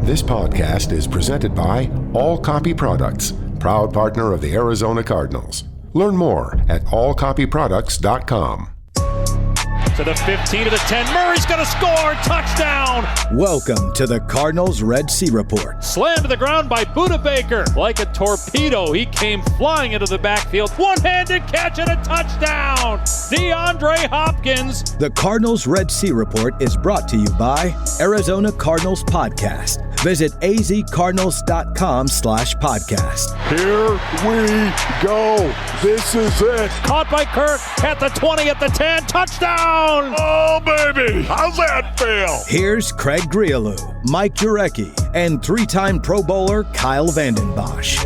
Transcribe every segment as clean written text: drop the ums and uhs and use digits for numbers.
This podcast is presented by All Copy Products, proud partner of the Arizona Cardinals. Learn more at allcopyproducts.com. To the 15, to the 10. Murray's going to score. Touchdown. Welcome to the Cardinals Red Sea Report. Slammed to the ground by Budda Baker. Like a torpedo, he came flying into the backfield. One-handed catch and a touchdown. DeAndre Hopkins. The Cardinals Red Sea Report is brought to you by Arizona Cardinals Podcast. Visit azcardinals.com/podcast. Here we go. This is it. Caught by Kirk at the 20, at the 10. Touchdown. Oh, baby. How's that feel? Here's Craig Grialou, Mike Jurecki, and three-time Pro Bowler Kyle Vanden Bosch.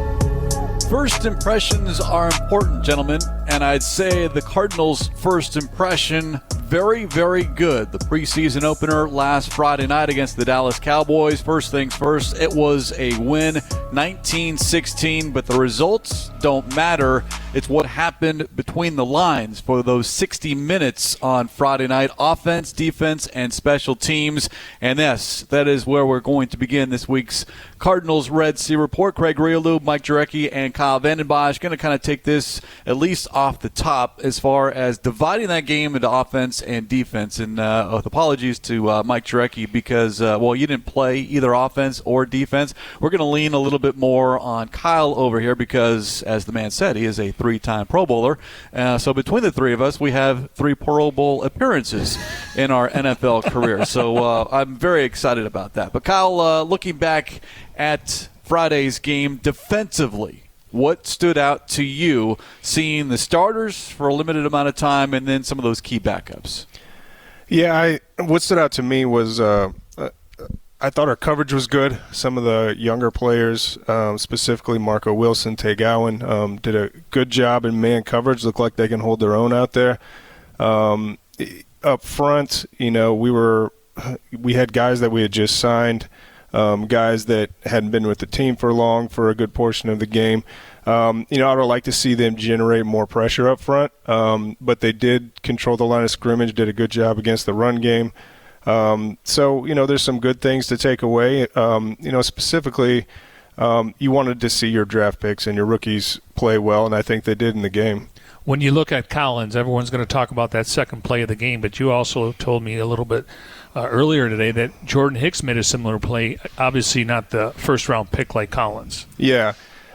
First impressions are important, gentlemen, and I'd say the Cardinals' first impression, very, very good. The preseason opener last Friday night against the Dallas Cowboys. First things first, it was a win, 19-16, but the results don't matter. It's what happened between the lines for those 60 minutes on Friday night. Offense, defense, and special teams. And yes, that is where we're going to begin this week's Cardinals Red Sea Report. Craig Grialou, Mike Jurecki, and Kyle Vanden Bosch going to kind of take this at least off the top as far as dividing that game into offense and defense. And apologies to Mike Jurecki because, you didn't play either offense or defense. We're going to lean a little bit more on Kyle over here because, as the man said, he is a three-time Pro Bowler. So between the three of us, we have 3 Pro Bowl appearances in our NFL career. So I'm very excited about that. But Kyle, looking back at Friday's game defensively, what stood out to you seeing the starters for a limited amount of time and then some of those key backups? Yeah, what stood out to me was I thought our coverage was good. Some of the younger players, specifically Marco Wilson, Tay Gowan, did a good job in man coverage. Looked like they can hold their own out there. Up front, we had guys that we had just signed, guys that hadn't been with the team for a good portion of the game. I would like to see them generate more pressure up front, but they did control the line of scrimmage, did a good job against the run game. There's some good things to take away. Specifically, you wanted to see your draft picks and your rookies play well, and I think they did in the game. When you look at Collins, everyone's going to talk about that second play of the game, but you also told me a little bit earlier today that Jordan Hicks made a similar play, obviously not the first-round pick like Collins. Yeah.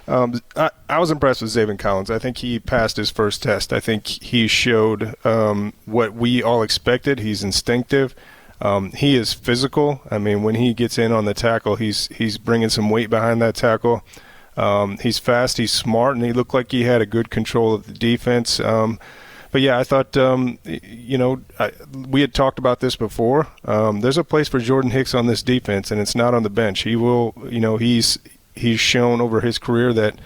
I was impressed with Zaven Collins. I think he passed his first test. I think he showed what we all expected. He's instinctive. He is physical. I mean, when he gets in on the tackle, he's bringing some weight behind that tackle. He's fast, he's smart, and he looked like he had a good control of the defense. But yeah, I thought, we had talked about this before. There's a place for Jordan Hicks on this defense, and it's not on the bench. He will, he's shown over his career that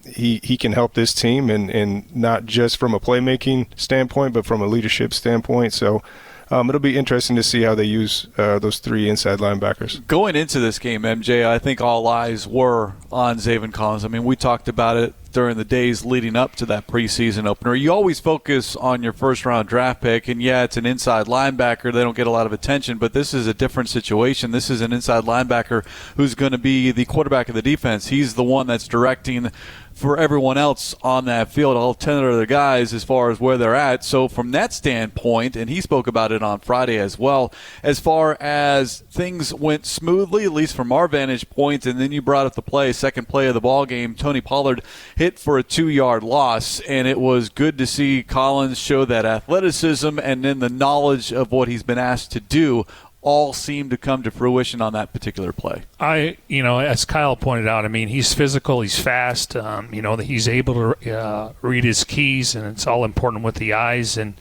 he can help this team, and not just from a playmaking standpoint, but from a leadership standpoint. So it'll be interesting to see how they use those 3 inside linebackers. Going into this game, MJ, I think all eyes were on Zaven Collins. I mean, we talked about it during the days leading up to that preseason opener. You always focus on your first-round draft pick, and yeah, it's an inside linebacker. They don't get a lot of attention, but this is a different situation. This is an inside linebacker who's going to be the quarterback of the defense. He's the one that's directing for everyone else on that field, all 10 other guys as far as where they're at. So from that standpoint, and he spoke about it on Friday as well, as far as things went smoothly, at least from our vantage point, and then you brought up the play, second play of the ball game, Tony Pollard hit for a 2-yard loss, and it was good to see Collins show that athleticism and then the knowledge of what he's been asked to do all seemed to come to fruition on that particular play. As Kyle pointed out, I mean, he's physical, he's fast, he's able to read his keys, and it's all important with the eyes. And,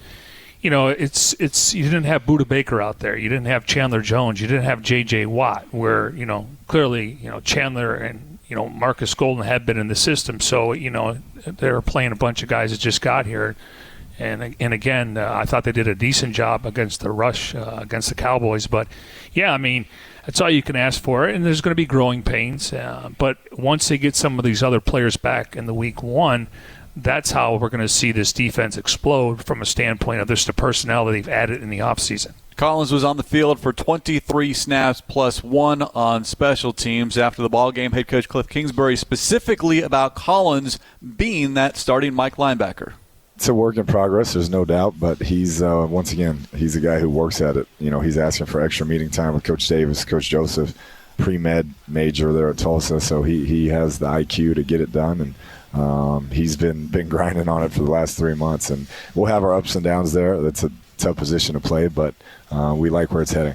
it's you didn't have Budda Baker out there. You didn't have Chandler Jones. You didn't have J.J. Watt, where, clearly, Chandler and, Marcus Golden had been in the system. So, they're playing a bunch of guys that just got here. And again, I thought they did a decent job against the rush, against the Cowboys. But, yeah, I mean, that's all you can ask for. And there's going to be growing pains. But once they get some of these other players back in the week 1, that's how we're going to see this defense explode from a standpoint of just the personnel that they've added in the offseason. Collins was on the field for 23 snaps plus 1 on special teams. After the ballgame, head coach Cliff Kingsbury specifically about Collins being that starting Mike linebacker. It's a work in progress, there's no doubt, but he's, once again, he's a guy who works at it. You know, he's asking for extra meeting time with Coach Davis, Coach Joseph, pre-med major there at Tulsa, so he has the IQ to get it done, and he's been grinding on it for the last 3 months, and we'll have our ups and downs there. That's a tough position to play, but we like where it's heading.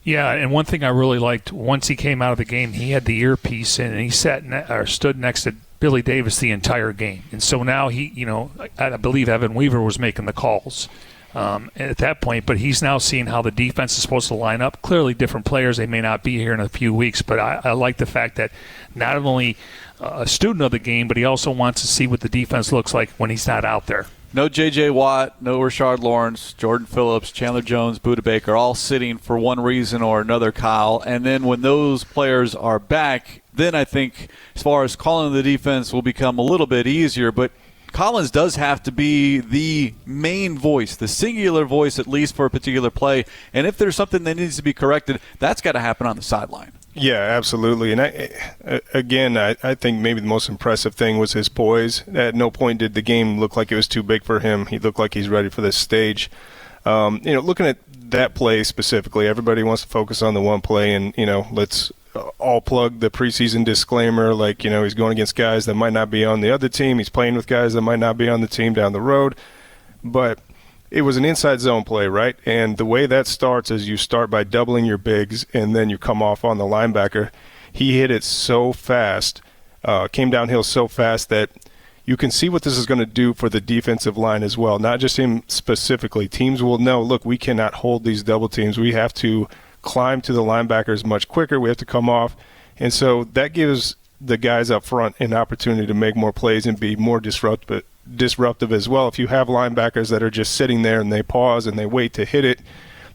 Yeah, and one thing I really liked, once he came out of the game, he had the earpiece in, and he stood next to Billy Davis the entire game. And so now I believe Evan Weaver was making the calls at that point, but he's now seeing how the defense is supposed to line up. Clearly different players, they may not be here in a few weeks, but I like the fact that not only a student of the game, but he also wants to see what the defense looks like when he's not out there. No J.J. Watt, no Rashard Lawrence, Jordan Phillips, Chandler Jones, Budda Baker, all sitting for one reason or another, Kyle. And then when those players are back, then I think as far as calling the defense will become a little bit easier. But Collins does have to be the main voice, the singular voice, at least for a particular play. And if there's something that needs to be corrected, that's got to happen on the sideline. Yeah, absolutely. And I think maybe the most impressive thing was his poise. At no point did the game look like it was too big for him. He looked like he's ready for this stage. Looking at that play specifically, everybody wants to focus on the one play, and, let's all plug the preseason disclaimer, he's going against guys that might not be on the other team. He's playing with guys that might not be on the team down the road. But it was an inside zone play, right? And the way that starts is you start by doubling your bigs, and then you come off on the linebacker. He hit it so fast, came downhill so fast that you can see what this is going to do for the defensive line as well. Not just him specifically. Teams will know, look, we cannot hold these double teams. We have to climb to the linebackers much quicker. We have to come off. And so that gives the guys up front an opportunity to make more plays and be more disruptive as well. If you have linebackers that are just sitting there and they pause and they wait to hit it,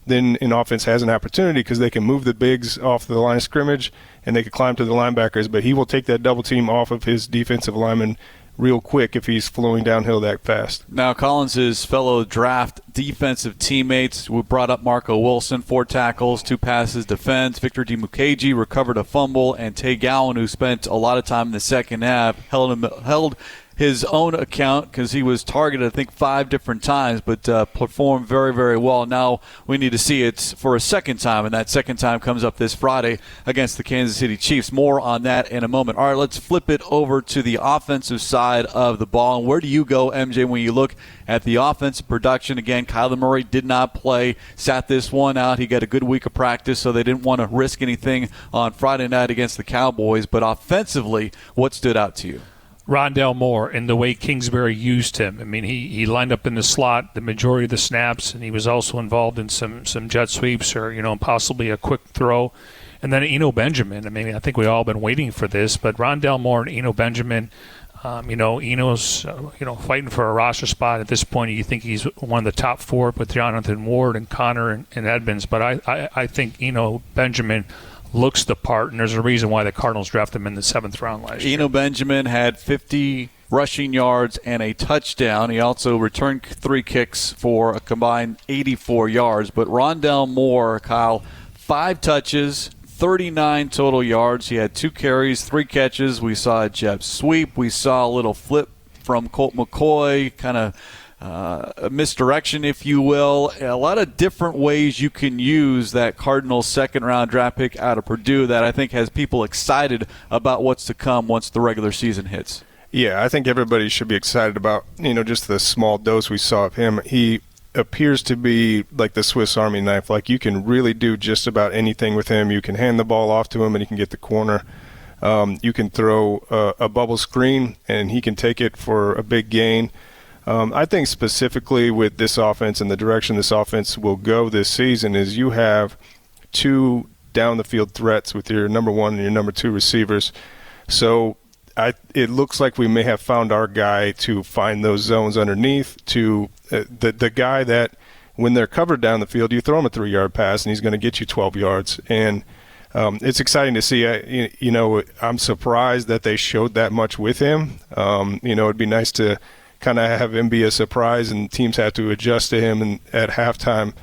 then an offense has an opportunity because they can move the bigs off the line of scrimmage and they can climb to the linebackers. But he will take that double team off of his defensive lineman real quick if he's flowing downhill that fast. Now, Collins' fellow draft defensive teammates, we brought up Marco Wilson, 4 tackles, 2 passes defense. Victor Dimukeji recovered a fumble, and Tay Gowan, who spent a lot of time in the second half, held his own account because he was targeted, I think, 5 different times, but performed very, very well. Now we need to see it for a second time, and that second time comes up this Friday against the Kansas City Chiefs. More on that in a moment. All right, let's flip it over to the offensive side of the ball. And where do you go, MJ, when you look at the offensive production? Again, Kyler Murray did not play, sat this one out. He got a good week of practice, so they didn't want to risk anything on Friday night against the Cowboys. But offensively, what stood out to you? Rondale Moore and the way Kingsbury used him. I mean, he lined up in the slot the majority of the snaps, and he was also involved in some jet sweeps or, possibly a quick throw. And then Eno Benjamin. I mean, I think we've all been waiting for this, but Rondale Moore and Eno Benjamin, Eno's, fighting for a roster spot. At this point, you think he's one of the top 4 with Jonathan Ward and Connor and Edmonds. But I think Eno Benjamin looks the part, and there's a reason why the Cardinals drafted him in the 7th round last year. Eno Benjamin had 50 rushing yards and a touchdown. He also returned 3 kicks for a combined 84 yards. But Rondale Moore, Kyle, 5 touches, 39 total yards. He had 2 carries, 3 catches. We saw a jet sweep. We saw a little flip from Colt McCoy, kind of a misdirection, if you will. A lot of different ways you can use that Cardinals second-round draft pick out of Purdue that I think has people excited about what's to come once the regular season hits. Yeah, I think everybody should be excited about, just the small dose we saw of him. He appears to be like the Swiss Army knife. Like, you can really do just about anything with him. You can hand the ball off to him and he can get the corner. You can throw a bubble screen and he can take it for a big gain. I think specifically with this offense and the direction this offense will go this season is you have 2 down-the-field threats with your number 1 and your number 2 receivers. So it looks like we may have found our guy to find those zones underneath, to the guy that when they're covered down the field, you throw him a 3-yard pass and he's going to get you 12 yards. And it's exciting to see. I'm surprised that they showed that much with him. It'd be nice to kind of have him be a surprise and teams have to adjust to him and at halftime.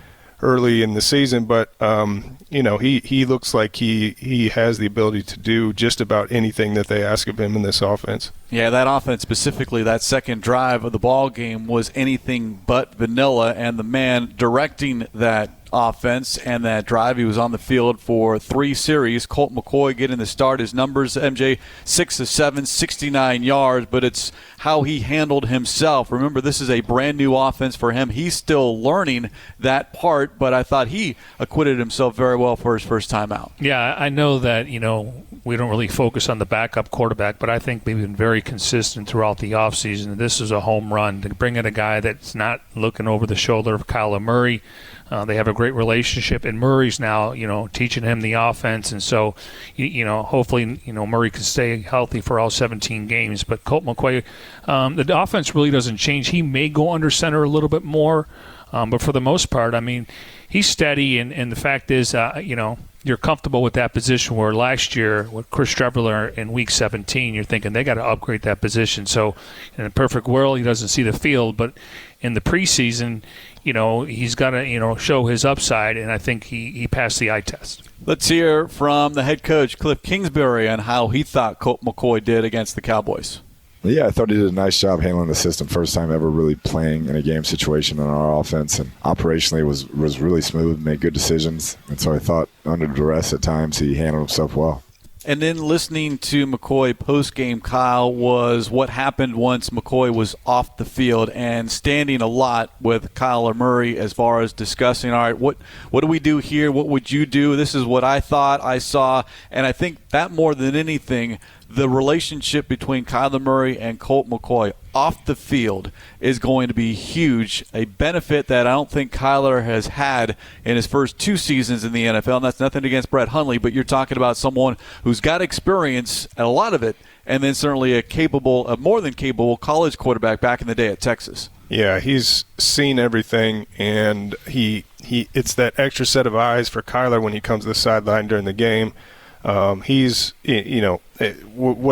early in the season, but he looks like he has the ability to do just about anything that they ask of him in this offense. Yeah, that offense, specifically that second drive of the ball game, was anything but vanilla, and the man directing that offense and that drive, he was on the field for 3 series. Colt McCoy getting the start. His numbers, MJ, 6 of 7, 69 yards, but it's how he handled himself. Remember, this is a brand new offense for him. He's still learning that part, but I thought he acquitted himself very well for his first time out. Yeah, I know that, we don't really focus on the backup quarterback, but I think we've been very consistent throughout the offseason. This is a home run to bring in a guy that's not looking over the shoulder of Kyler Murray. They have a great relationship, and Murray's now, teaching him the offense, and so, hopefully, Murray can stay healthy for all 17 games. But Colt McCoy, the offense really doesn't change. He may go under center a little bit more, but for the most part, he's steady, and the fact is, you're comfortable with that position where last year with Chris Streveler in Week 17, you're thinking they got to upgrade that position. So in a perfect world, he doesn't see the field, but in the preseason, he's got to, show his upside, and I think he passed the eye test. Let's hear from the head coach, Cliff Kingsbury, on how he thought Colt McCoy did against the Cowboys. Yeah, I thought he did a nice job handling the system. First time ever really playing in a game situation in our offense, and operationally was really smooth, made good decisions. And so I thought under duress at times he handled himself well. And then listening to McCoy post-game, Kyle, was what happened once McCoy was off the field and standing a lot with Kyler Murray as far as discussing, all right, what do we do here? What would you do? This is what I thought, I saw. And I think that more than anything, the relationship between Kyler Murray and Colt McCoy off the field is going to be huge, a benefit that I don't think Kyler has had in his first 2 seasons in the NFL, and that's nothing against Brett Hundley, but you're talking about someone who's got experience at a lot of it, and then certainly a more than capable college quarterback back in the day at Texas. Yeah, he's seen everything, and it's that extra set of eyes for Kyler when he comes to the sideline during the game. What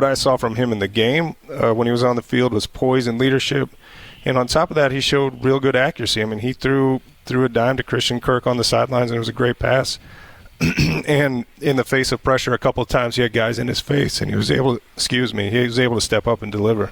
I saw from him in the game when he was on the field was poise and leadership. And on top of that, he showed real good accuracy. He threw a dime to Christian Kirk on the sidelines, and it was a great pass. And in the face of pressure, a couple of times he had guys in his face, and he was able to step up and deliver.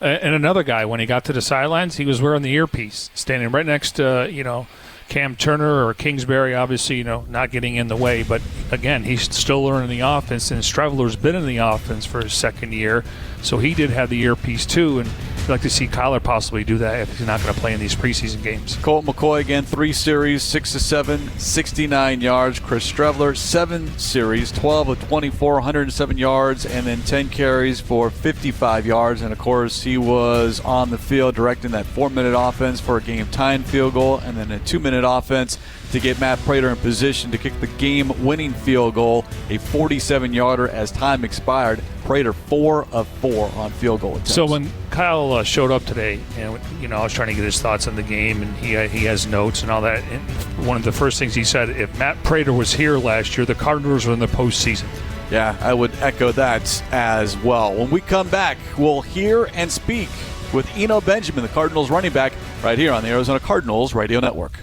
And another guy, when he got to the sidelines, he was wearing the earpiece, standing right next to, Cam Turner or Kingsbury, obviously, not getting in the way. But, again, he's still learning the offense, and Streveler's been in the offense for his second year. So he did have the earpiece, too, and I'd like to see Kyler possibly do that if he's not going to play in these preseason games. Colt McCoy, again, 3 series, 6 of 7, 69 yards. Chris Streveler, 7 series, 12 of 24, 107 yards, and then 10 carries for 55 yards. And, of course, he was on the field directing that 4-minute offense for a game-tying field goal, and then a 2-minute offense to get Matt Prater in position to kick the game-winning field goal, a 47-yarder as time expired. Prater 4 of 4 on field goal attempts. So when Kyle showed up today, and I was trying to get his thoughts on the game, and he has notes and all that. And one of the first things he said, if Matt Prater was here last year, the Cardinals were in the postseason. Yeah, I would echo that as well. When we come back, we'll hear and speak with Eno Benjamin, the Cardinals running back, right here on the Arizona Cardinals Radio Network.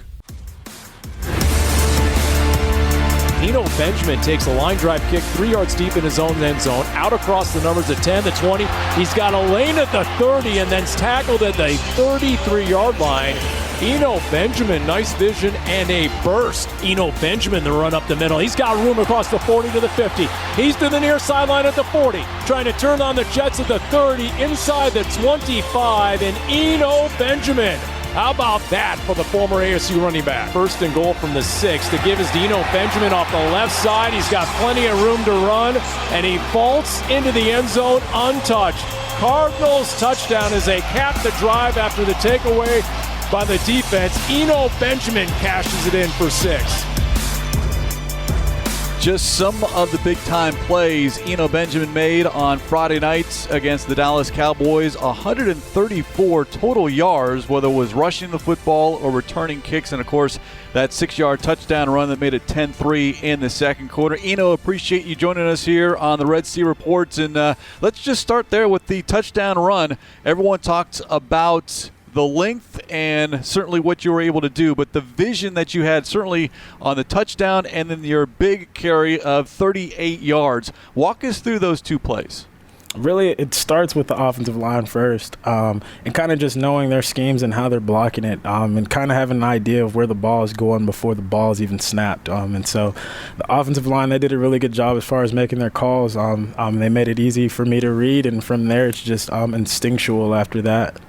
Eno Benjamin takes a line drive kick 3 yards deep in his own end zone, out across the numbers at 10, the 20. He's got a lane at the 30 and then's tackled at the 33-yard line. Eno Benjamin, nice vision and a burst. Eno Benjamin, the run up the middle. He's got room across the 40 to the 50. He's to the near sideline at the 40, trying to turn on the Jets at the 30, inside the 25, and Eno Benjamin. How about that for the former ASU running back? First and goal from the 6 to give is to Eno Benjamin off the left side. He's got plenty of room to run, and he vaults into the end zone untouched. Cardinals touchdown as they cap the drive after the takeaway by the defense. Eno Benjamin cashes it in for 6. Just some of the big-time plays Eno Benjamin made on Friday night against the Dallas Cowboys. 134 total yards, whether it was rushing the football or returning kicks. And, of course, that 6-yard touchdown run that made it 10-3 in the second quarter. Eno, appreciate you joining us here on the Red Sea Reports. And let's just start there with the touchdown run. Everyone talked about the length and certainly what you were able to do, but the vision that you had certainly on the touchdown and then your big carry of 38 yards. Walk us through those two plays. Really, it starts with the offensive line first, and kind of just knowing their schemes and how they're blocking it, and kind of having an idea of where the ball is going before the ball is even snapped. And so the offensive line, they did a really good job as far as making their calls. They made it easy for me to read, and from there it's just instinctual after that.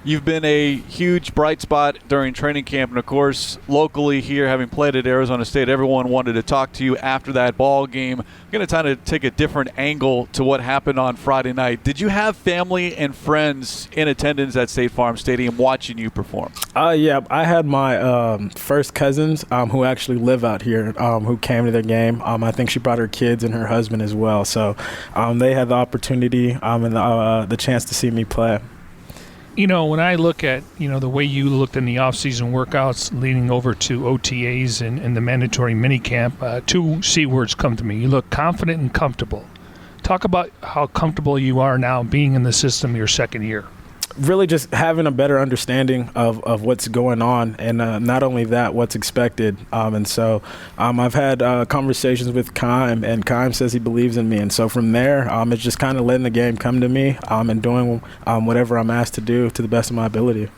You've been a huge bright spot during training camp, and of course, locally here, having played at Arizona State, everyone wanted to talk to you after that ball game. I'm going to kind of take a different angle to what happened on Friday night. Did you have family and friends in attendance at State Farm Stadium watching you perform? Yeah, I had my first cousins who actually live out here who came to the game. I think she brought her kids and her husband as well. So they had the opportunity and the chance to see me play. You know, when I look at, the way you looked in the off-season workouts leading over to OTAs and the mandatory minicamp, two C words come to me. You look confident and comfortable. Talk about how comfortable you are now being in the system your second year. Really just having a better understanding of what's going on, and not only that, what's expected. And so I've had conversations with Kime, and Kime says he believes in me. And so from there, it's just kind of letting the game come to me and doing whatever I'm asked to do to the best of my ability.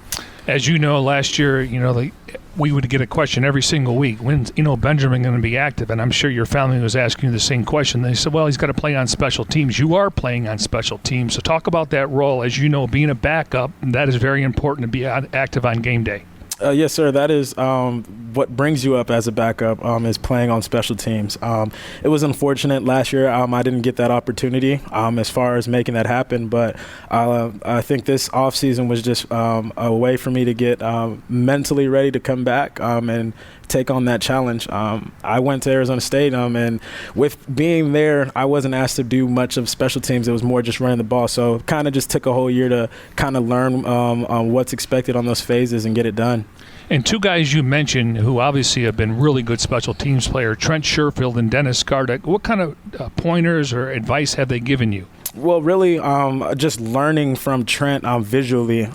As you know, last year, we would get a question every single week. When's Benjamin going to be active? And I'm sure your family was asking you the same question. They said, well, he's got to play on special teams. You are playing on special teams. So talk about that role. As you know, being a backup, that is very important to be active on game day. Yes, sir. That is what brings you up as a backup is playing on special teams. It was unfortunate last year. I didn't get that opportunity as far as making that happen. But I think this offseason was just a way for me to get mentally ready to come back and take on that challenge. I went to Arizona State, and with being there, I wasn't asked to do much of special teams. It was more just running the ball. So kind of just took a whole year to kind of learn what's expected on those phases and get it done. And two guys you mentioned who obviously have been really good special teams player, Trent Sherfield and Dennis Gardeck. What kind of pointers or advice have they given you? Well, really, just learning from Trent visually.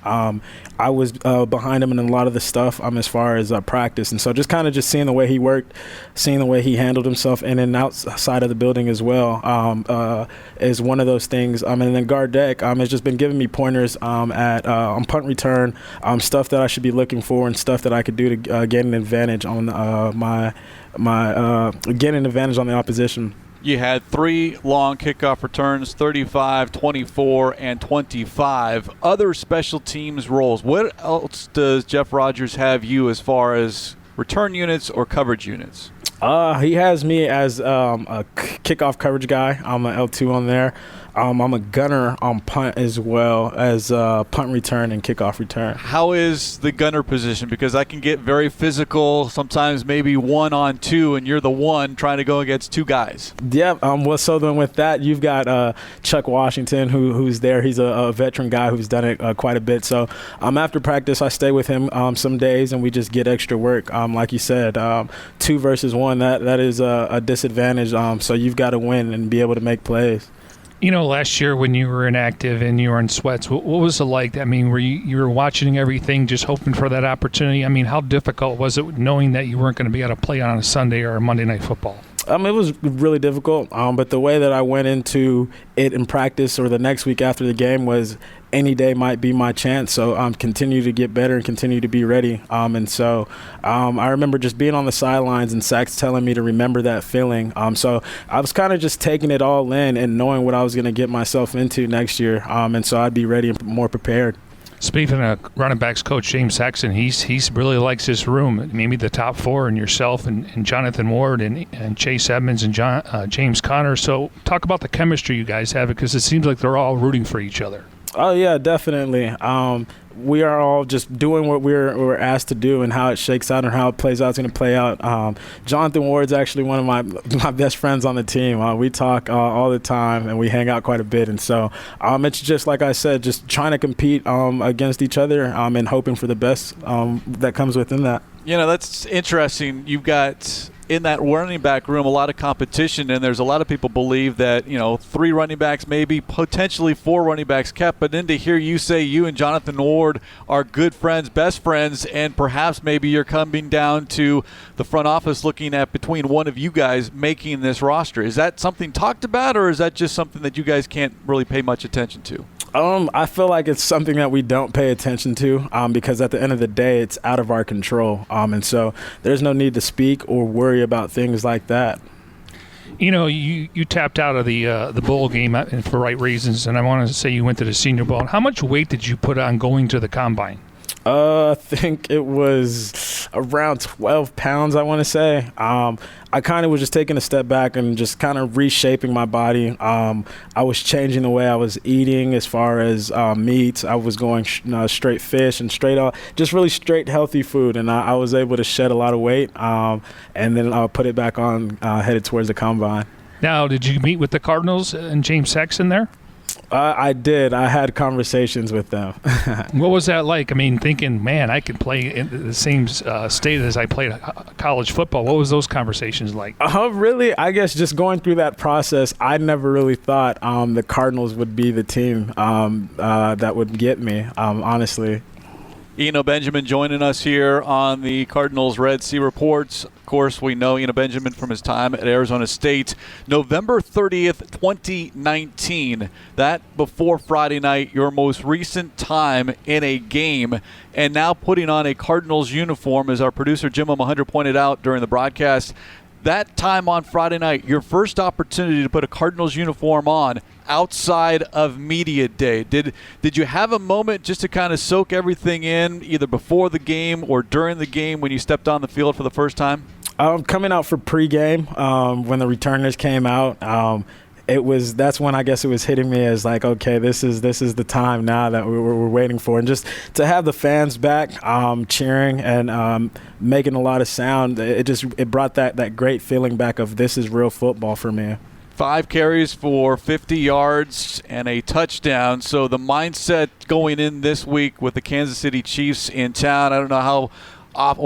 I was behind him in a lot of the stuff as far as practice. And so just kind of just seeing the way he worked, seeing the way he handled himself in and outside of the building as well is one of those things. And then Gardeck has just been giving me pointers on punt return, stuff that I should be looking for and stuff that I could do to gain an advantage on gain an advantage on the opposition. You had 3 long kickoff returns, 35, 24, and 25. Other special teams roles. What else does Jeff Rogers have you as far as return units or coverage units? He has me as a kickoff coverage guy. I'm an L2 on there. I'm a gunner on punt as well as punt return and kickoff return. How is the gunner position? Because I can get very physical, sometimes maybe 1-on-2, and you're the one trying to go against 2 guys. Yeah, well, so then with that, you've got Chuck Washington, who's there. He's a veteran guy who's done it quite a bit. So after practice, I stay with him some days, and we just get extra work. Like you said, 2 versus 1, that is a disadvantage. So you've got to win and be able to make plays. Last year when you were inactive and you were in sweats, what was it like? I mean, were you were watching everything, just hoping for that opportunity? I mean, how difficult was it knowing that you weren't going to be able to play on a Sunday or a Monday Night Football? It was really difficult, but the way that I went into it in practice or the next week after the game was any day might be my chance. So continue to get better and continue to be ready. And so I remember just being on the sidelines and Sax telling me to remember that feeling. So I was kind of just taking it all in and knowing what I was going to get myself into next year. And so I'd be ready and more prepared. Speaking of running backs coach James Saxon, he's really likes this room. Maybe the top 4 and yourself and Jonathan Ward and Chase Edmonds and James Conner. So talk about the chemistry you guys have, because it seems like they're all rooting for each other. Oh, yeah, definitely. We are all just doing what we're asked to do, and how it shakes out and how it plays out is going to play out. Jonathan Ward's actually one of my best friends on the team. We talk all the time, and we hang out quite a bit. And so it's just, like I said, just trying to compete against each other and hoping for the best that comes within that. That's interesting. You've got in that running back room, a lot of competition, and there's a lot of people believe that, 3 running backs, maybe potentially 4 running backs kept. But then to hear you say you and Jonathan Ward are good friends, best friends, and perhaps maybe you're coming down to the front office looking at between one of you guys making this roster. Is that something talked about, or is that just something that you guys can't really pay much attention to? I feel like it's something that we don't pay attention to because at the end of the day, it's out of our control. And so there's no need to speak or worry about things like that. You tapped out of the bowl game for right reasons, and I want to say you went to the Senior Bowl. How much weight did you put on going to the Combine? I think it was around 12 pounds, I want to say. I kind of was just taking a step back and just kind of reshaping my body. I was changing the way I was eating as far as meats. I was going straight fish and just really straight healthy food. And I was able to shed a lot of weight and then I'll put it back on, headed towards the Combine. Now, did you meet with the Cardinals and James Sexton there? I did. I had conversations with them. What was that like? I mean, thinking, man, I could play in the same state as I played college football. What was those conversations like? Really, I guess just going through that process, I never really thought the Cardinals would be the team that would get me, honestly. Eno Benjamin joining us here on the Cardinals Red Sea Reports. Of course, we know Eno Benjamin from his time at Arizona State. November 30th, 2019. That before Friday night, your most recent time in a game. And now putting on a Cardinals uniform, as our producer Jim O100 pointed out during the broadcast. That time on Friday night, your first opportunity to put a Cardinals uniform on outside of media day. Did you have a moment just to kind of soak everything in, either before the game or during the game when you stepped on the field for the first time? Coming out for pregame, when the returners came out, that's when I guess it was hitting me as like, okay, this is the time now that we're waiting for. And just to have the fans back cheering and making a lot of sound, it brought that great feeling back of this is real football for me. 5 carries for 50 yards and a touchdown. So the mindset going in this week with the Kansas City Chiefs in town, I don't know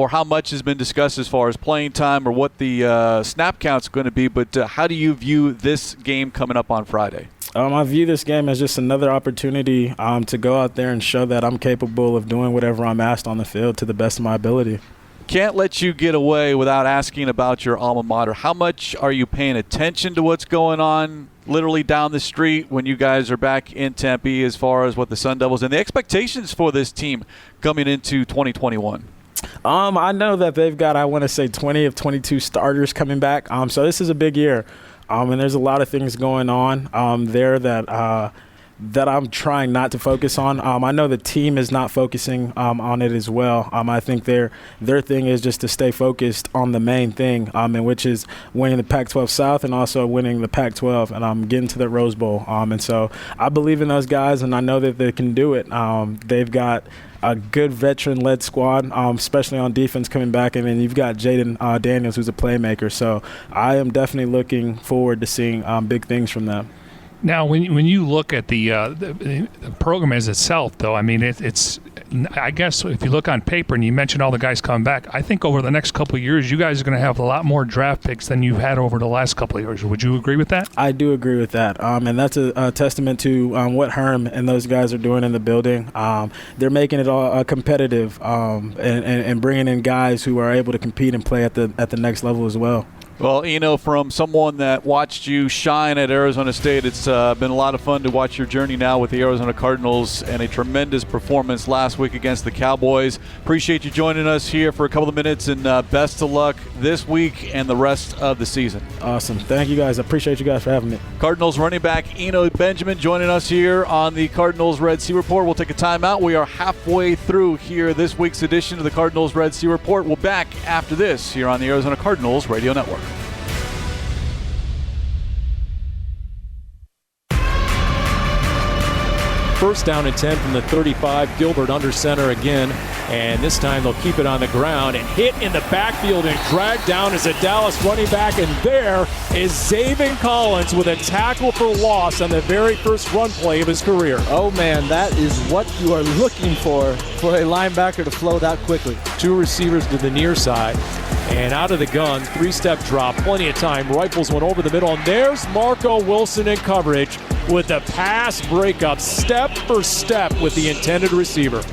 how much has been discussed as far as playing time or what the snap count's going to be, but how do you view this game coming up on Friday? I view this game as just another opportunity to go out there and show that I'm capable of doing whatever I'm asked on the field to the best of my ability. Can't let you get away without asking about your alma mater. How much are you paying attention to what's going on literally down the street when you guys are back in Tempe as far as what the Sun Devils and the expectations for this team coming into 2021? I know that they've got, I want to say, 20 of 22 starters coming back. So this is a big year. And there's a lot of things going on there that I'm trying not to focus on. I know the team is not focusing on it as well. I think their thing is just to stay focused on the main thing, and which is winning the Pac-12 South and also winning the Pac-12 and getting to the Rose Bowl. And so I believe in those guys, and I know that they can do it. They've got a good veteran-led squad, especially on defense coming back, and then you've got Jaden Daniels, who's a playmaker. So I am definitely looking forward to seeing big things from them. Now, when you look at the program as itself, though, I mean, it's I guess if you look on paper and you mentioned all the guys coming back, I think over the next couple of years, you guys are going to have a lot more draft picks than you've had over the last couple of years. Would you agree with that? I do agree with that, and that's a testament to what Herm and those guys are doing in the building. They're making it all competitive and bringing in guys who are able to compete and play at the next level as well. Well, Eno, from someone that watched you shine at Arizona State, it's been a lot of fun to watch your journey now with the Arizona Cardinals and a tremendous performance last week against the Cowboys. Appreciate you joining us here for a couple of minutes, and best of luck this week and the rest of the season. Awesome. Thank you, guys. I appreciate you guys for having me. Cardinals running back Eno Benjamin joining us here on the Cardinals Red Sea Report. We'll take a timeout. We are halfway through here this week's edition of the Cardinals Red Sea Report. We'll back after this here on the Arizona Cardinals Radio Network. First down and 10 from the 35. Gilbert under center again, and this time they'll keep it on the ground and hit in the backfield and dragged down as a Dallas running back, and there is Zaven Collins with a tackle for loss on the very first run play of his career. Oh man, that is what you are looking for a linebacker to flow that quickly. 2 receivers to the near side, And out of the gun, 3-step drop, plenty of time, rifles one over the middle, and there's Marco Wilson in coverage with the pass breakup, step for step with the intended receiver.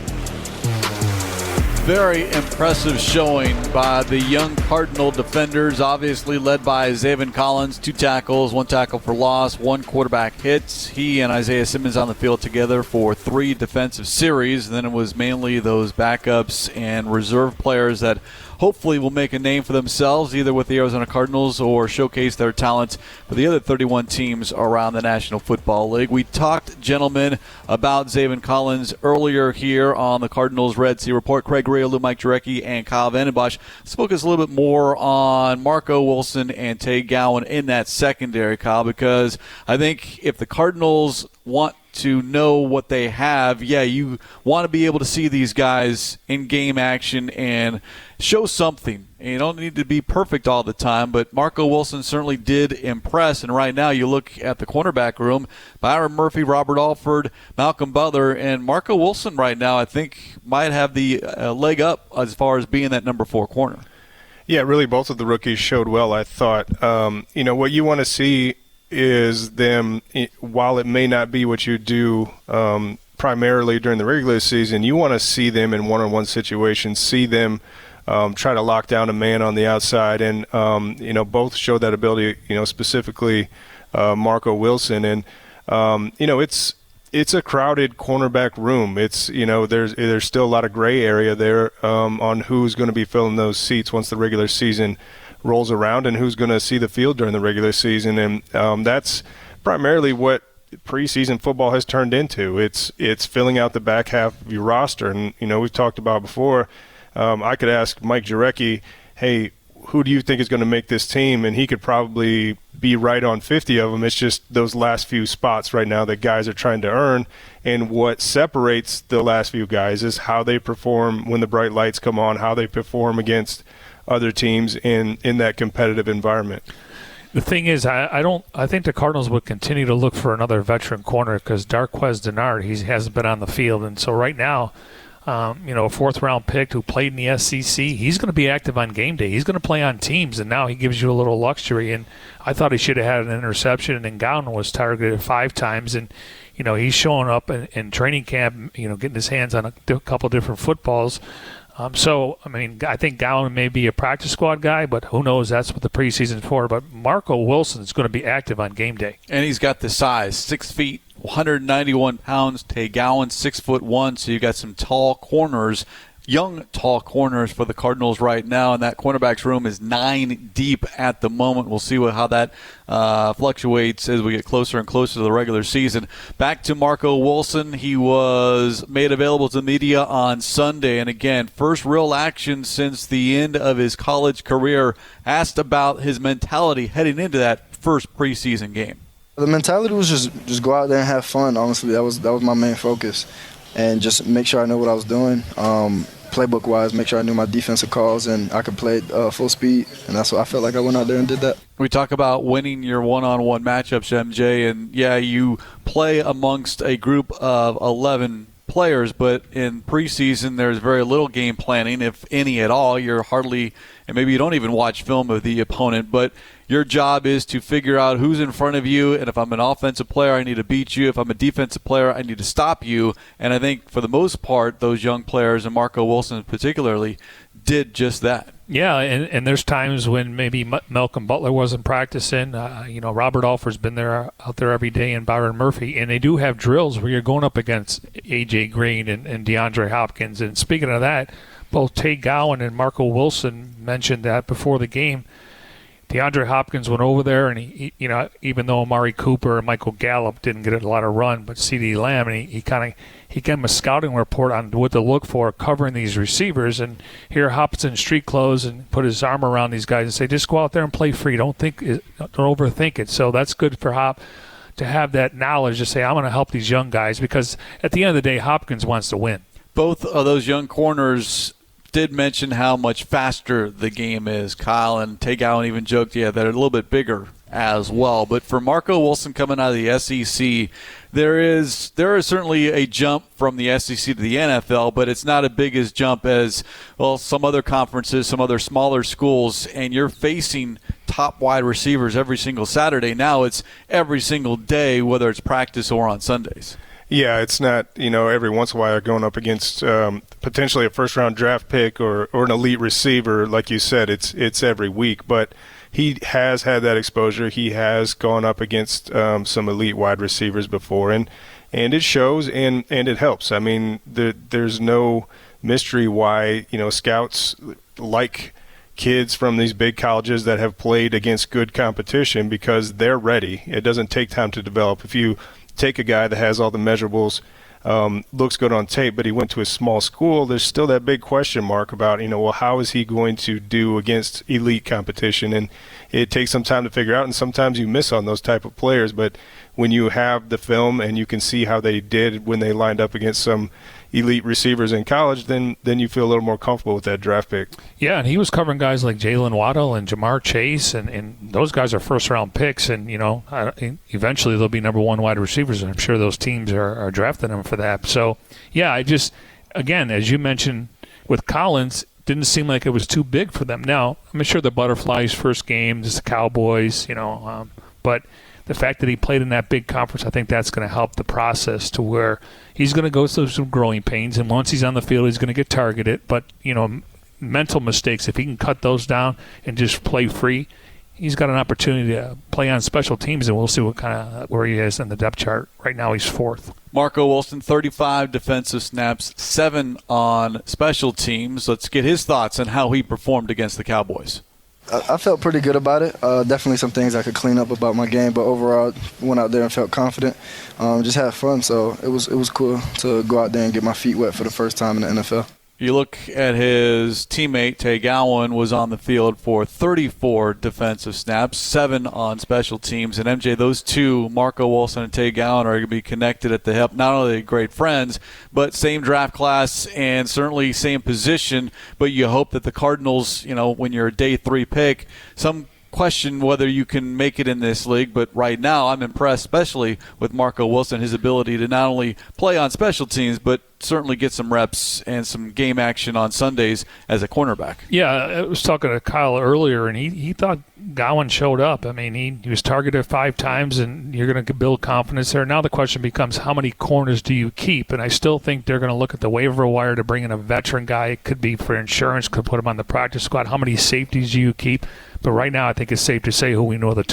Very impressive showing by the young Cardinal defenders, obviously led by Zaven Collins, 2 tackles, 1 tackle for loss, 1 quarterback hit. He and Isaiah Simmons on the field together for 3 defensive series. And then it was mainly those backups and reserve players that hopefully will make a name for themselves, either with the Arizona Cardinals or showcase their talents for the other 31 teams around the National Football League. We talked, gentlemen, about Zaven Collins earlier here on the Cardinals Red Sea Report. Craig Riolu, Mike Jurecki, and Kyle Vandenbosch. Let's focus a little bit more on Marco Wilson and Tay Gowan in that secondary, Kyle, because I think if the Cardinals want to know what they have, you want to be able to see these guys in game action and show something. And you don't need to be perfect all the time, but Marco Wilson certainly did impress. And right now you look at the cornerback room, Byron Murphy, Robert Alford, Malcolm Butler, and Marco Wilson right now I think might have the leg up as far as being that number 4 corner. Yeah, really both of the rookies showed well, I thought. What you want to see is them, while it may not be what you do primarily during the regular season, you want to see them in one-on-one situations, see them try to lock down a man on the outside, and both showed that ability, specifically Marco Wilson. And it's a crowded cornerback room. It's there's still a lot of gray area there on who's going to be filling those seats once the regular season rolls around and who's going to see the field during the regular season. And that's primarily what preseason football has turned into. It's filling out the back half of your roster. And, we've talked about before, I could ask Mike Jurecki, hey, who do you think is going to make this team? And he could probably be right on 50 of them. It's just those last few spots right now that guys are trying to earn. And what separates the last few guys is how they perform when the bright lights come on, how they perform against other teams in that competitive environment. The thing is, I think the Cardinals would continue to look for another veteran corner because Darquez Denard, he hasn't been on the field. And so right now, a 4th-round pick who played in the SEC, he's going to be active on game day. He's going to play on teams, and now he gives you a little luxury. And I thought he should have had an interception, and Gowan was targeted 5 times. And, he's showing up in training camp, getting his hands on a couple different footballs. I think Gowan may be a practice squad guy, but who knows? That's what the preseason's for. But Marco Wilson is going to be active on game day. And he's got the size, 6 feet, 191 pounds. Tay Gowan, 6'1", so you got some tall corners, young tall corners for the Cardinals right now, and that cornerbacks room is 9 deep at the moment. We'll see how that fluctuates as we get closer and closer to the regular season. Back to Marco Wilson. He was made available to the media on Sunday, and again, first real action since the end of his college career. Asked about his mentality heading into that first preseason game. The mentality was just go out there and have fun. Honestly, that was my main focus, and just make sure I know what I was doing. Playbook-wise, make sure I knew my defensive calls and I could play at full speed, and that's what I felt like I went out there and did that. We talk about winning your one-on-one matchups, MJ, and you play amongst a group of 11 players, but in preseason there's very little game planning, if any at all. You're hardly, and maybe you don't even watch film of the opponent, but your job is to figure out who's in front of you, and if I'm an offensive player, I need to beat you. If I'm a defensive player, I need to stop you. And I think for the most part, those young players, and Marco Wilson particularly, did just that. Yeah, and there's times when maybe Malcolm Butler wasn't practicing. Robert Alford's been out there every day, and Byron Murphy. And they do have drills where you're going up against A.J. Green and DeAndre Hopkins. And speaking of that, both Tay Gowan and Marco Wilson mentioned that before the game. DeAndre Hopkins went over there, and he even though Amari Cooper and Michael Gallup didn't get a lot of run, but CeeDee Lamb, and he gave him a scouting report on what to look for covering these receivers. And here Hop's in street clothes and put his arm around these guys and say, just go out there and play free. Don't overthink it. So that's good for Hop to have that knowledge to say, I'm going to help these young guys, because at the end of the day, Hopkins wants to win. Both of those young corners did mention how much faster the game is, Kyle, and Tay Gowan even joked, they're a little bit bigger as well. But for Marco Wilson coming out of the SEC, there is certainly a jump from the SEC to the NFL, but it's not as big as jump as, well, some other conferences, some other smaller schools, and you're facing top wide receivers every single Saturday. Now it's every single day, whether it's practice or on Sundays. Yeah, it's not, every once in a while you're going up against potentially a first-round draft pick or an elite receiver. Like you said, it's every week. But he has had that exposure. He has gone up against some elite wide receivers before, and it shows and it helps. I mean, there's no mystery why, scouts like kids from these big colleges that have played against good competition, because they're ready. It doesn't take time to develop. If you take a guy that has all the measurables, looks good on tape, but he went to a small school, there's still that big question mark about, well, how is he going to do against elite competition? And it takes some time to figure out, and sometimes you miss on those type of players. But when you have the film and you can see how they did when they lined up against some elite receivers in college, then you feel a little more comfortable with that draft pick. Yeah, and he was covering guys like Jalen Waddle and Jamar Chase, and those guys are first-round picks, and, eventually they'll be number one wide receivers, and I'm sure those teams are drafting them for that. So, yeah, again, as you mentioned with Collins, didn't seem like it was too big for them. Now, I'm sure the Butterflies' first game, just the Cowboys, but the fact that he played in that big conference, I think that's going to help the process to where he's going to go through some growing pains, and once he's on the field, he's going to get targeted. But, mental mistakes, if he can cut those down and just play free, he's got an opportunity to play on special teams, and we'll see where he is in the depth chart. Right now he's fourth. Marco Wilson, 35 defensive snaps, 7 on special teams. Let's get his thoughts on how he performed against the Cowboys. I felt pretty good about it. Definitely some things I could clean up about my game, but overall, went out there and felt confident. Just had fun, so it was cool to go out there and get my feet wet for the first time in the NFL. You look at his teammate, Tay Gowan, was on the field for 34 defensive snaps, 7 on special teams. And, MJ, those two, Marco Wilson and Tay Gowan, are going to be connected at the hip. Not only great friends, but same draft class and certainly same position. But you hope that the Cardinals, when you're a day 3 pick, some question whether you can make it in this league, but right now I'm impressed, especially with Marco Wilson, his ability to not only play on special teams, but certainly get some reps and some game action on Sundays as a cornerback. Yeah, I was talking to Kyle earlier, and he thought Gowan showed up. I mean, he was targeted 5 times, and you're going to build confidence there. Now the question becomes, how many corners do you keep? And I still think they're going to look at the waiver wire to bring in a veteran guy. It could be for insurance, could put him on the practice squad. How many safeties do you keep? But right now I think it's safe to say who we know the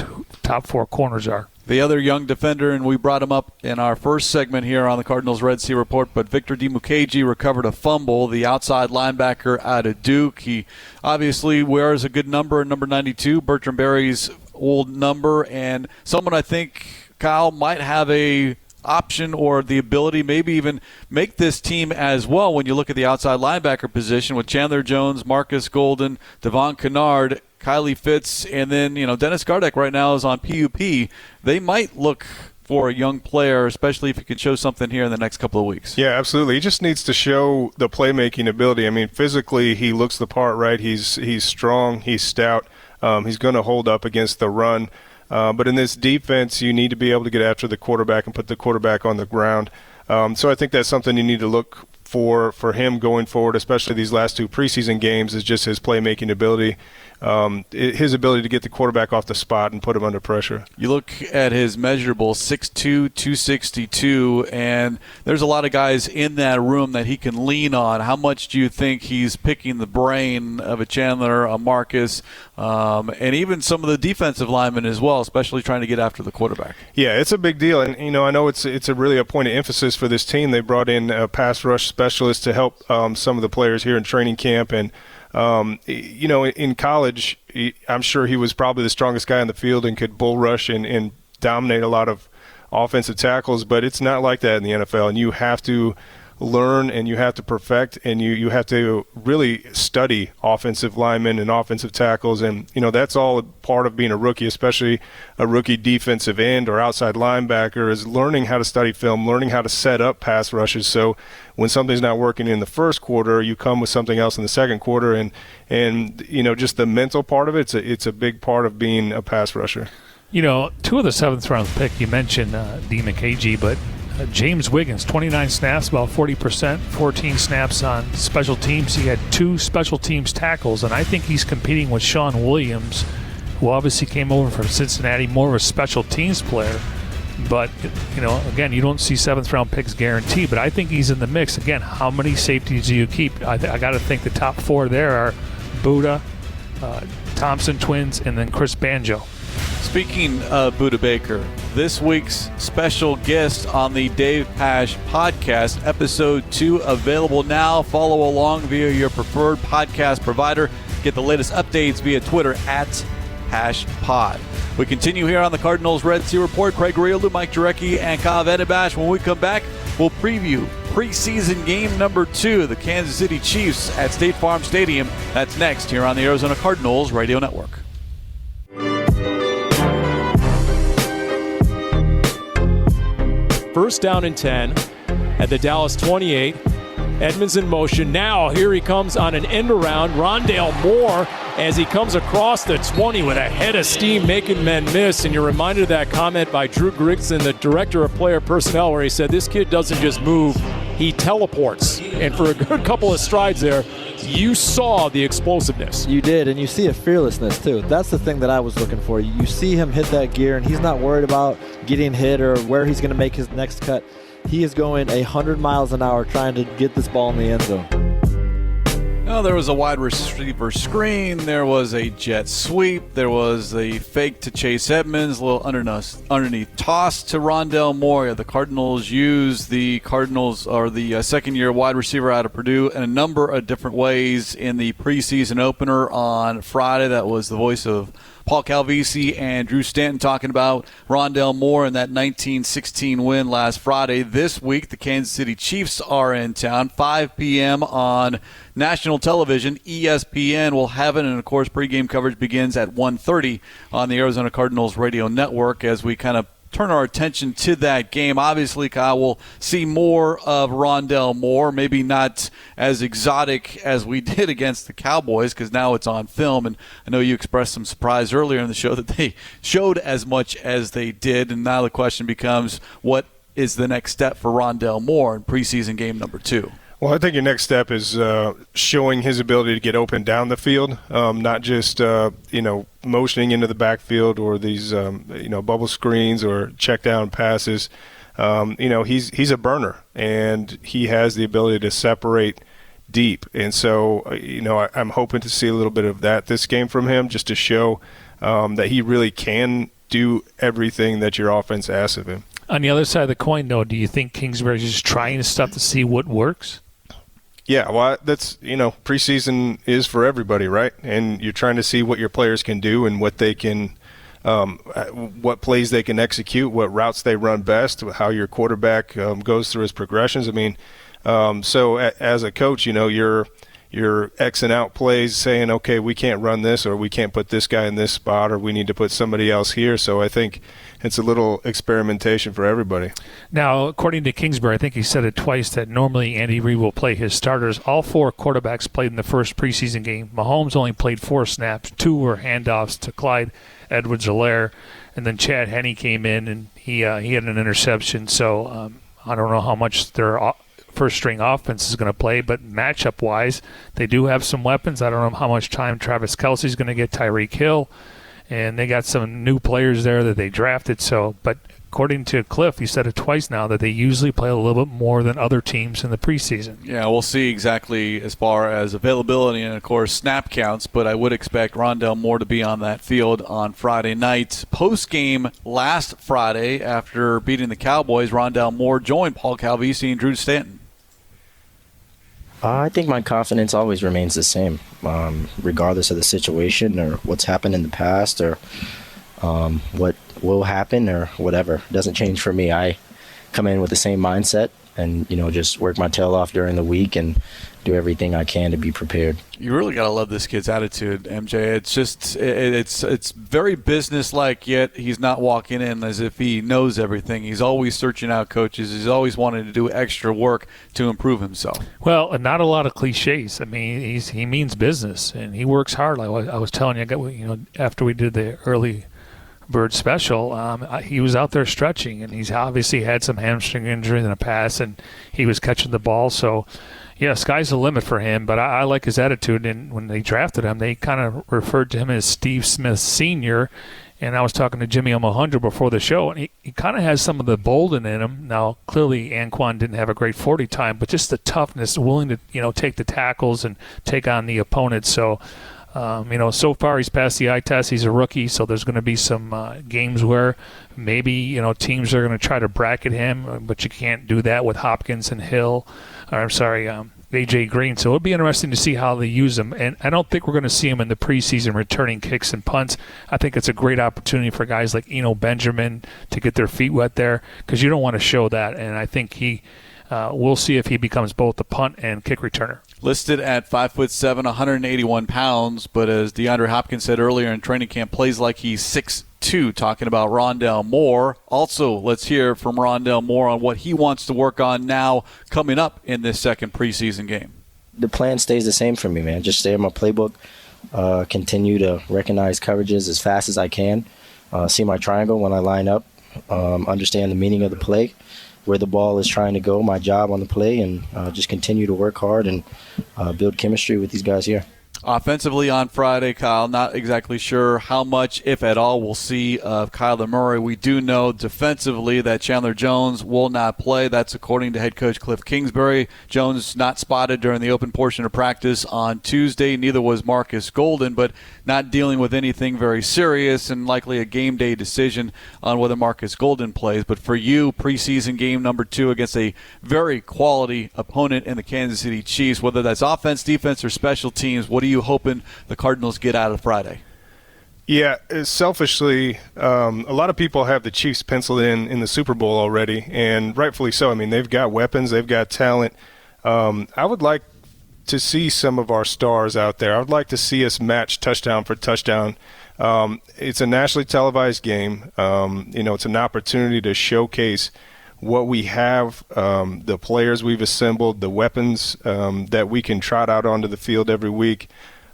top 4 corners are. The other young defender, and we brought him up in our first segment here on the Cardinals Red Sea Report, but Victor Dimukeji recovered a fumble, the outside linebacker out of Duke. He obviously wears a good number, number 92, Bertrand Berry's old number, and someone I think, Kyle, might have a option or the ability, maybe even make this team as well when you look at the outside linebacker position with Chandler Jones, Marcus Golden, Devon Kennard, Kylie Fitz, and then, Dennis Gardeck right now is on PUP. They might look for a young player, especially if he can show something here in the next couple of weeks. Yeah, absolutely. He just needs to show the playmaking ability. I mean, physically, he looks the part, right? He's strong, he's stout. He's going to hold up against the run. But in this defense, you need to be able to get after the quarterback and put the quarterback on the ground. So I think that's something you need to look for him going forward, especially these last 2 preseason games, is just his playmaking ability. His ability to get the quarterback off the spot and put him under pressure. You look at his measurables, 6'2", 262, and there's a lot of guys in that room that he can lean on. How much do you think he's picking the brain of a Chandler, a Marcus, and even some of the defensive linemen as well, especially trying to get after the quarterback? Yeah, it's a big deal. And, I know it's really a point of emphasis for this team. They brought in a pass rush specialist to help some of the players here in training camp. And, in college, I'm sure he was probably the strongest guy on the field and could bull rush and dominate a lot of offensive tackles, but it's not like that in the NFL, and you have to learn and you have to perfect and you have to really study offensive linemen and offensive tackles, and that's all part of being a rookie, especially a rookie defensive end or outside linebacker, is learning how to study film, learning how to set up pass rushes, so when something's not working in the first quarter, you come with something else in the second quarter, and just the mental part of it, it's a big part of being a pass rusher. You know, 2 of the 7th-round pick, you mentioned DMcKG, but James Wiggins, 29 snaps, about 40%, 14 snaps on special teams. He had 2 special teams tackles, and I think he's competing with Sean Williams, who obviously came over from Cincinnati, more of a special teams player. But, you know, again, you don't see 7th-round picks guaranteed, but I think he's in the mix. Again, how many safeties do you keep? I got to think the top 4 there are Buda, Thompson twins, and then Chris Banjo. Speaking of Buda Baker, this week's special guest on the Dave Pasch podcast, episode 2, available now. Follow along via your preferred podcast provider. Get the latest updates via Twitter at @PaschPod. We continue here on the Cardinals Red Sea Report. Craig Riolu, Mike Jurecki, and Kyle Vandenbosch. When we come back, we'll preview preseason game number 2, the Kansas City Chiefs at State Farm Stadium. That's next here on the Arizona Cardinals Radio Network. First down and 10 at the Dallas 28. Edmonds in motion. Now here he comes on an end around. Rondale Moore as he comes across the 20 with a head of steam making men miss. And you're reminded of that comment by Drew Grigson, the director of player personnel, where he said this kid doesn't just move, he teleports. And for a good couple of strides there, you saw the explosiveness. You did, and you see a fearlessness too. That's the thing that I was looking for. You see him hit that gear, and he's not worried about getting hit or where he's going to make his next cut. He is going 100 miles an hour trying to get this ball in the end zone. Oh, there was a wide receiver screen. There was a jet sweep. There was a fake to Chase Edmonds, a little underneath toss to Rondale Moore. The Cardinals used the second-year wide receiver out of Purdue in a number of different ways in the preseason opener on Friday. That was the voice of Paul Calvisi and Drew Stanton talking about Rondale Moore and that 19-16 win last Friday. This week, the Kansas City Chiefs are in town, 5 p.m. on national television. ESPN will have it, and, of course, pregame coverage begins at 1:30 on the Arizona Cardinals Radio Network as we kind of turn our attention to that game. Obviously, Kyle, will see more of Rondale Moore, maybe not as exotic as we did against the Cowboys because now it's on film. And I know you expressed some surprise earlier in the show that they showed as much as they did. And now the question becomes, what is the next step for Rondale Moore in preseason game number 2? Well, I think your next step is showing his ability to get open down the field, not just motioning into the backfield or these bubble screens or check down passes. He's a burner, and he has the ability to separate deep. And so, I'm hoping to see a little bit of that this game from him, just to show that he really can do everything that your offense asks of him. On the other side of the coin, though, do you think Kingsbury is just trying stuff to see what works? Yeah, well, that's, preseason is for everybody, right? And you're trying to see what your players can do and what they can, what plays they can execute, what routes they run best, how your quarterback goes through his progressions. I mean, so as a coach, you're Xing out plays, saying, okay, we can't run this, or we can't put this guy in this spot, or we need to put somebody else here. So I think it's a little experimentation for everybody. Now, according to Kingsbury, I think he said it twice, that normally Andy Reid will play his starters. All 4 quarterbacks played in the first preseason game. Mahomes only played 4 snaps. 2 were handoffs to Clyde Edwards-Helaire, and then Chad Henne came in, and he had an interception. So I don't know how much their first-string offense is going to play, but matchup-wise, they do have some weapons. I don't know how much time Travis Kelce's going to get, Tyreek Hill, and they got some new players there that they drafted. So, but according to Cliff, he said it twice now, that they usually play a little bit more than other teams in the preseason. Yeah, we'll see exactly as far as availability and, of course, snap counts, but I would expect Rondale Moore to be on that field on Friday night. Post-game last Friday, after beating the Cowboys, Rondale Moore joined Paul Calvisi and Drew Stanton. I think my confidence always remains the same, regardless of the situation or what's happened in the past or what will happen or whatever. It doesn't change for me. I come in with the same mindset and, just work my tail off during the week and do everything I can to be prepared. You really got to love this kid's attitude, MJ. It's just it's very businesslike, yet he's not walking in as if he knows everything. He's always searching out coaches. He's always wanting to do extra work to improve himself. Well, and not a lot of cliches. I mean, he means business, and he works hard. Like I was telling you, after we did the early Bird special, he was out there stretching, and he's obviously had some hamstring injury in the past, and he was catching the ball. So, yeah, sky's the limit for him, but I like his attitude. And when they drafted him, they kind of referred to him as Steve Smith Sr., and I was talking to Jimmy Omohundro before the show, and he kind of has some of the Bolden in him. Now, clearly, Anquan didn't have a great 40 time, but just the toughness, willing to take the tackles and take on the opponent. So, so far he's passed the eye test. He's a rookie, so there's going to be some games where maybe teams are going to try to bracket him, but you can't do that with Hopkins and A.J. Green. So it'll be interesting to see how they use him. And I don't think we're going to see him in the preseason returning kicks and punts. I think it's a great opportunity for guys like Eno Benjamin to get their feet wet there, because you don't want to show that. And I think we'll see if he becomes both a punt and kick returner. Listed at 5'7", 181 pounds, but as DeAndre Hopkins said earlier in training camp, plays like he's 6'2", talking about Rondale Moore. Also, let's hear from Rondale Moore on what he wants to work on now coming up in this second preseason game. The plan stays the same for me, man. Just stay in my playbook, continue to recognize coverages as fast as I can, see my triangle when I line up, understand the meaning of the play, where the ball is trying to go, my job on the play, and just continue to work hard and build chemistry with these guys here. Offensively on Friday, Kyle, not exactly sure how much, if at all, we'll see of Kyler Murray. We do know defensively that Chandler Jones will not play. That's according to head coach Cliff Kingsbury. Jones not spotted during the open portion of practice on Tuesday. Neither was Marcus Golden, but not dealing with anything very serious and likely a game day decision on whether Marcus Golden plays. But for you, preseason game number 2 against a very quality opponent in the Kansas City Chiefs, whether that's offense, defense, or special teams, what are you hoping the Cardinals get out of Friday? Yeah, selfishly, a lot of people have the Chiefs penciled in the Super Bowl already, and rightfully so. I mean, they've got weapons, they've got talent. I would like to see some of our stars out there. I would like to see us match touchdown for touchdown. It's a nationally televised game. It's an opportunity to showcase what we have, the players we've assembled, the weapons that we can trot out onto the field every week.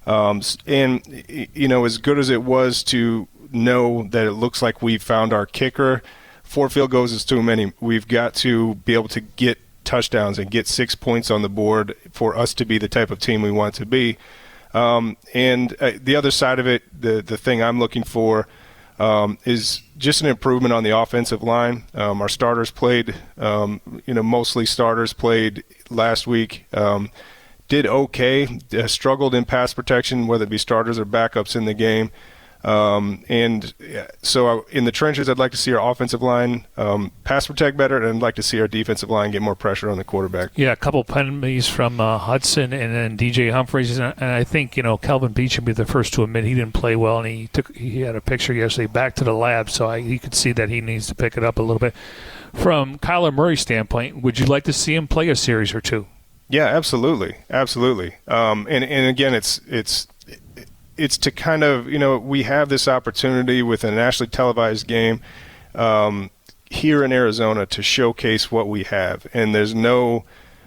As good as it was to know that it looks like we found our kicker, 4 field goals is too many. We've got to be able to get touchdowns and get 6 points on the board for us to be the type of team we want to be. The other side of it, the thing I'm looking for is just an improvement on the offensive line. Our starters played, mostly starters played last week. Did okay, struggled in pass protection, whether it be starters or backups in the game. So in the trenches, I'd like to see our offensive line pass protect better, and I'd like to see our defensive line get more pressure on the quarterback. Yeah, a couple penalties from Hudson and then DJ Humphries, and I think Kelvin Beach would be the first to admit he didn't play well, and he had a picture yesterday back to the lab, so he could see that he needs to pick it up a little bit. From Kyler Murray's standpoint, would you like to see him play a series or two? Yeah, absolutely. And again, it's to kind of, we have this opportunity with a nationally televised game here in Arizona to showcase what we have. And there's no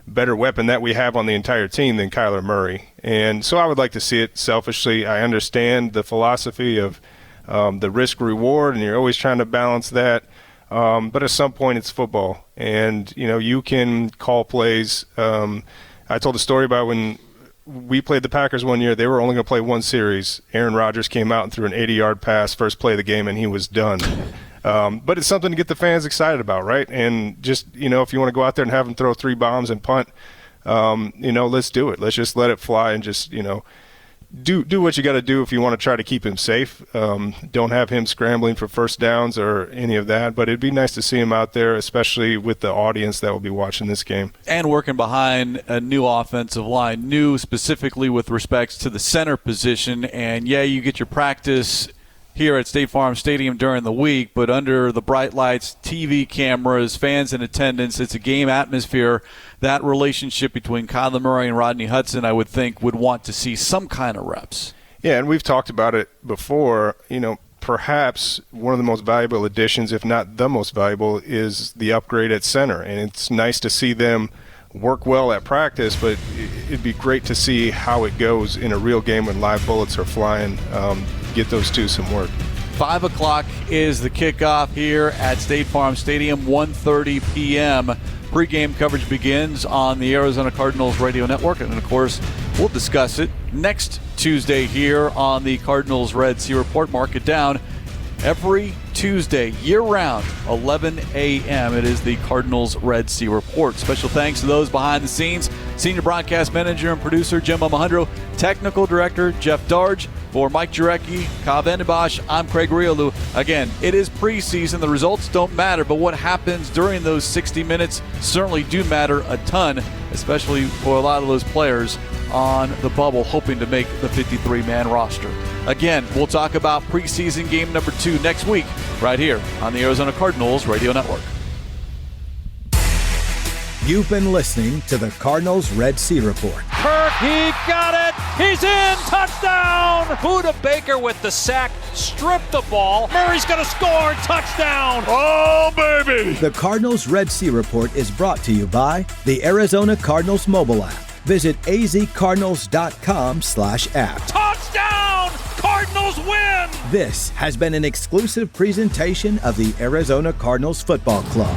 better weapon that we have on the entire team than Kyler Murray. And so I would like to see it selfishly. I understand the philosophy of the risk-reward, and you're always trying to balance that. But at some point, it's football. And, you can call plays. I told a story about when we played the Packers one year. They were only going to play one series. Aaron Rodgers came out and threw an 80-yard pass first play of the game, and he was done. But it's something to get the fans excited about, right? And just, if you want to go out there and have them throw 3 bombs and punt, let's do it. Let's just let it fly and just, do what you got to do if you want to try to keep him safe. Don't have him scrambling for first downs or any of that. But it'd be nice to see him out there, especially with the audience that will be watching this game. And working behind a new offensive line, new specifically with respects to the center position. And, yeah, you get your practice here at State Farm Stadium during the week, but under the bright lights, TV cameras, fans in attendance, it's a game atmosphere. That relationship between Kyler Murray and Rodney Hudson, I would think, would want to see some kind of reps. Yeah, and we've talked about it before. Perhaps one of the most valuable additions, if not the most valuable, is the upgrade at center. And it's nice to see them work well at practice, but it'd be great to see how it goes in a real game when live bullets are flying. Get those two some work. 5 o'clock is the kickoff here at State Farm Stadium, 1:30 p.m. Pre-game coverage begins on the Arizona Cardinals radio network, and of course, we'll discuss it next Tuesday here on the Cardinals Red Sea Report. Mark it down. Every Tuesday, year-round, 11 a.m. It is the Cardinals Red Sea Report. Special thanks to those behind the scenes. Senior broadcast manager and producer Jim Alejandro. Technical director Jeff Darge. For Mike Jurecki, Kyle Vandenbosch, I'm Craig Riolu. Again, it is preseason. The results don't matter, but what happens during those 60 minutes certainly do matter a ton, especially for a lot of those players on the bubble hoping to make the 53-man roster. Again, we'll talk about preseason game number 2 next week right here on the Arizona Cardinals Radio Network. You've been listening to the Cardinals Red Sea Report. Kirk, he got it. He's in. Touchdown. Budda Baker with the sack. Stripped the ball. Murray's going to score. Touchdown. Oh, baby. The Cardinals Red Sea Report is brought to you by the Arizona Cardinals mobile app. Visit azcardinals.com/app. Touchdown. Cardinals win. This has been an exclusive presentation of the Arizona Cardinals Football Club.